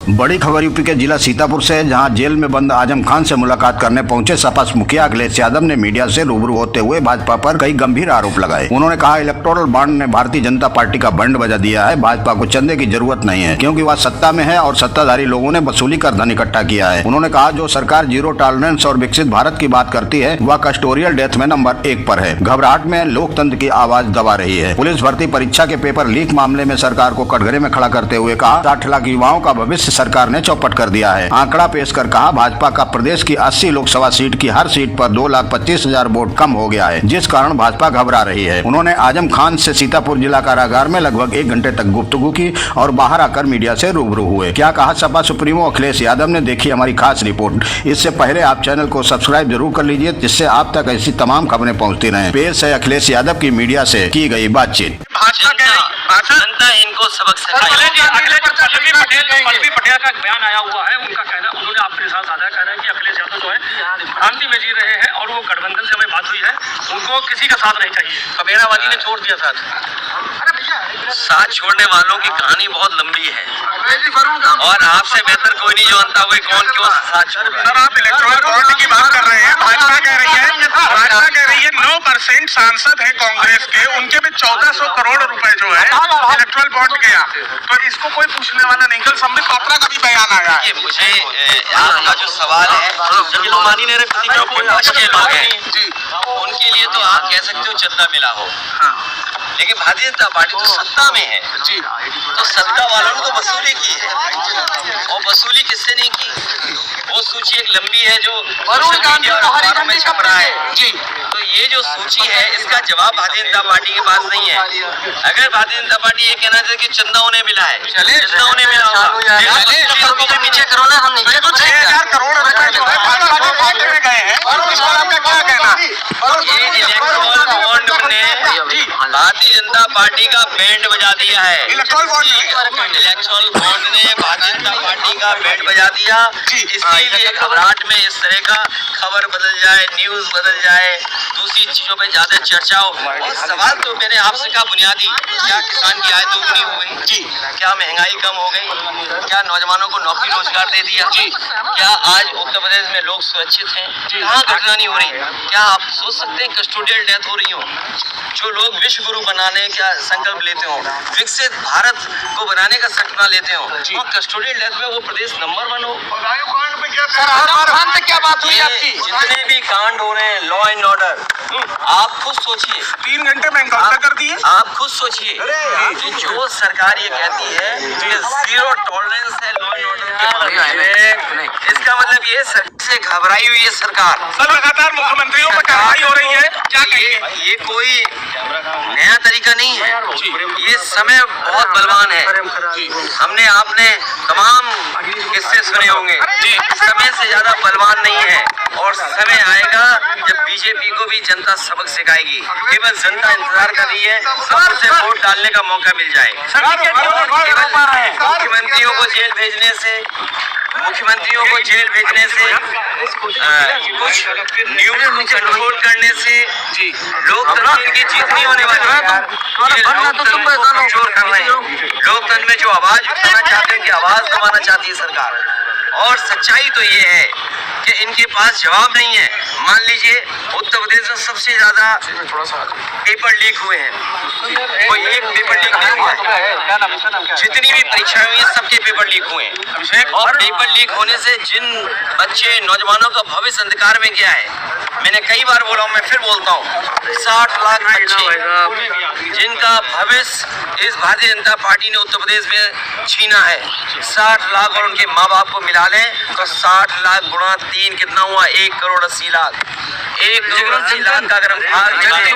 बड़ी खबर यूपी के जिला सीतापुर से है, जहां जेल में बंद आजम खान से मुलाकात करने पहुंचे सपा मुखिया अखिलेश यादव ने मीडिया से रूबरू होते हुए भाजपा पर कई गंभीर आरोप लगाए। उन्होंने कहा, इलेक्टोरल बॉन्ड ने भारतीय जनता पार्टी का बैंड बजा दिया है। भाजपा को चंदे की जरूरत नहीं है, क्योंकि वह सत्ता में है और सत्ताधारी लोगों ने वसूली कर धन इकट्ठा किया है। उन्होंने कहा, जो सरकार जीरो टॉलरेंस और विकसित भारत की बात करती है, वह कस्टोरियल डेथ में नंबर 1 पर है। घबराहट में लोकतंत्र की आवाज दबा रही है। पुलिस भर्ती परीक्षा के पेपर लीक मामले में सरकार को कटघरे में खड़ा करते हुए कहा, 60 लाख युवाओं का भविष्य सरकार ने चौपट कर दिया है। आंकड़ा पेश कर कहा, भाजपा का प्रदेश की 80 लोकसभा सीट की हर सीट पर 2,25,000 वोट कम हो गया है, जिस कारण भाजपा घबरा रही है। उन्होंने आजम खान से सीतापुर जिला कारागार में लगभग 1 घंटे तक गुफ्तगू की और बाहर आकर मीडिया से रूबरू हुए। क्या कहा सपा सुप्रीमो अखिलेश यादव ने, देखिए हमारी खास रिपोर्ट। इससे पहले आप चैनल को सब्सक्राइब जरूर कर लीजिए, जिससे आप तक ऐसी तमाम खबरें पहुंचती रहें। पेश है अखिलेश यादव की मीडिया से की गई बातचीत। जनता इनको सबक सिखाएगी। पल्लवी पटेल का बयान आया हुआ है, उनका कहना, उन्होंने आपके साथ साझा कह रहे हैं कि अखिलेश यादव जो है भ्रांति में जी रहे हैं और वो गठबंधन से हमें बात हुई है, उनको किसी का साथ नहीं चाहिए। कबीराबादी ने छोड़ दिया साथ छोड़ने वालों की कहानी बहुत लंबी है और आपसे बेहतर कोई नहीं जानता हुए कौन क्यों साथ छोड़ रहा है। सर, आप इलेक्टोरल बॉन्ड की बात कर रहे हैं। भाजपा कह रही है 9% सांसद है कांग्रेस के, उनके भी 1400 करोड़ रुपए जो है इलेक्टोरल बॉन्ड गया, तो इसको कोई पूछने वाला नहीं। कल संबित पात्रा का भी बयान आया है। मुझे आपका जो सवाल है, जो मानी नहीं रहे किसी के लोग हैं उनके लिए तो आप कह सकते हो चंदा मिला हो, लेकिन भारतीय जनता पार्टी तो सत्ता में है जी, तो सत्ता वालों ने तो वसूली की है और वसूली किससे नहीं की, वो सूची एक लंबी है जो में छप रहा है जी। तो ये जो सूची है, इसका जवाब भारतीय जनता पार्टी के पास नहीं है। अगर भारतीय जनता पार्टी ये कहना चाहती कि चंदा उन्हें मिला है, चंदा उन्हें मिला होगा, नीचे करो ना, हम नीचे 6,000 करोड़ रुपए जो है भाजपा के बॉन्ड में गए हैं, और इस पर आपका क्या कहना? इलेक्टोरल बॉन्ड ने भारतीय जनता पार्टी का बैंड बजा दिया है। इलेक्टोरल बॉन्ड ने भारतीय जनता पार्टी का बैंड बजा दिया। इसीलिए घबराहट में इस तरह का खबर बदल जाए, न्यूज बदल जाए, दूसरी चीजों पे ज्यादा चर्चा हो। और सवाल तो मैंने आपसे कहा बुनियादी, क्या किसान की आय दोगुनी हो गई जी, क्या महंगाई कम हो गई, क्या नौजवानों को नौकरी रोजगार दे दिया जी, क्या आज उत्तर प्रदेश में लोग सुरक्षित हैं, कहाँ घटना नहीं हो रही? क्या आप सोच सकते हैं कस्टोडियल डेथ हो रही हो? जो लोग विश्व गुरु बनाने का संकल्प लेते हो, विकसित भारत को बनाने का संकल्प लेते हो, और कस्टोडियल डेथ में वो प्रदेश नंबर 1 हो। क्या बात हुई आपकी? जितने भी कांड हो रहे हैं, लॉ एंड ऑर्डर, आप खुद सोचिए, 3 घंटे में एनकाउंटर कर दिए। आप खुद सोचिए कि जो सरकार ये कहती है कि जीरो टॉलरेंस है लॉ एंड ऑर्डर के मामले, इसका मतलब ये सबसे घबराई हुई है सरकार। सर, लगातार मुख्यमंत्रियों पर कार्रवाई हो रही है, क्या कहिए? ये कोई नया तरीका नहीं है, ये समय बहुत बलवान है। हमने आपने तमाम किस्से सुने होंगे जी, समय से ज्यादा बलवान नहीं है, और समय आएगा जब बीजेपी को भी जनता सबक सिखाएगी। केवल जनता इंतजार कर रही है सबसे वोट डालने का मौका मिल जाए। मुख्यमंत्रियों को जेल भेजने से, मुख्यमंत्रियों को जेल भेजने से, कुछ न्यूज को कंट्रोल करने से जी लोकतंत्र की जीत नहीं होने वाली है। लोकतंत्र को कमजोर कर रहे हैं। लोकतंत्र में जो आवाज उठाना चाहते हैं, उनकी आवाज दबाना चाहती है सरकार। और सच्चाई तो ये है कि इनके पास जवाब नहीं है। मान लीजिए उत्तर प्रदेश में सबसे ज्यादा पेपर लीक हुए हैं, कोई एक पेपर लीक नहीं हुआ है। जितनी भी परीक्षाएं हुई हैं, सबके पेपर लीक हुए हैं, और पेपर लीक होने से जिन बच्चे नौजवानों का भविष्य अंधकार में गया है, मैंने कई बार बोला हूं, मैं फिर बोलता हूं, 60 लाख बच्चे जिनका भविष्य इस भारतीय जनता पार्टी ने उत्तर प्रदेश में छीना है, 60 लाख और उनके माँ बाप को मिला लें तो 60 लाख गुणा 3 कितना हुआ? 1,80,00,000। 1,80,00,000 का अगर हम भाग देते हैं,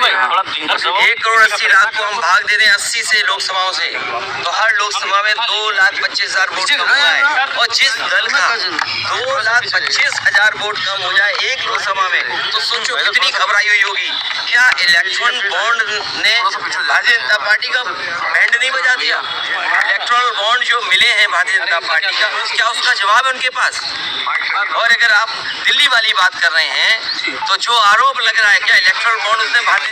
1,80,00,000 को हम भाग दे दें 80 से लोकसभाओं से, तो हर लोकसभा में 2,25,000 वोट कम हुआ है। और जिस दल का 2,25,000 वोट कम हो जाए एक लोकसभा में, तो सोचो कितनी घबराई हुई होगी। क्या इलेक्ट्रॉन बॉन्ड ने भारतीय जनता पार्टी का बैंड नहीं बजा दिया? इलेक्ट्रॉल बॉन्ड जो मिले हैं भारतीय जनता पार्टी का, क्या उसका जवाब है उनके पास? और अगर आप दिल्ली वाली बात कर रहे हैं, तो जो आरोप लग रहा है, क्या इलेक्ट्रॉल बॉन्ड उसने भारतीय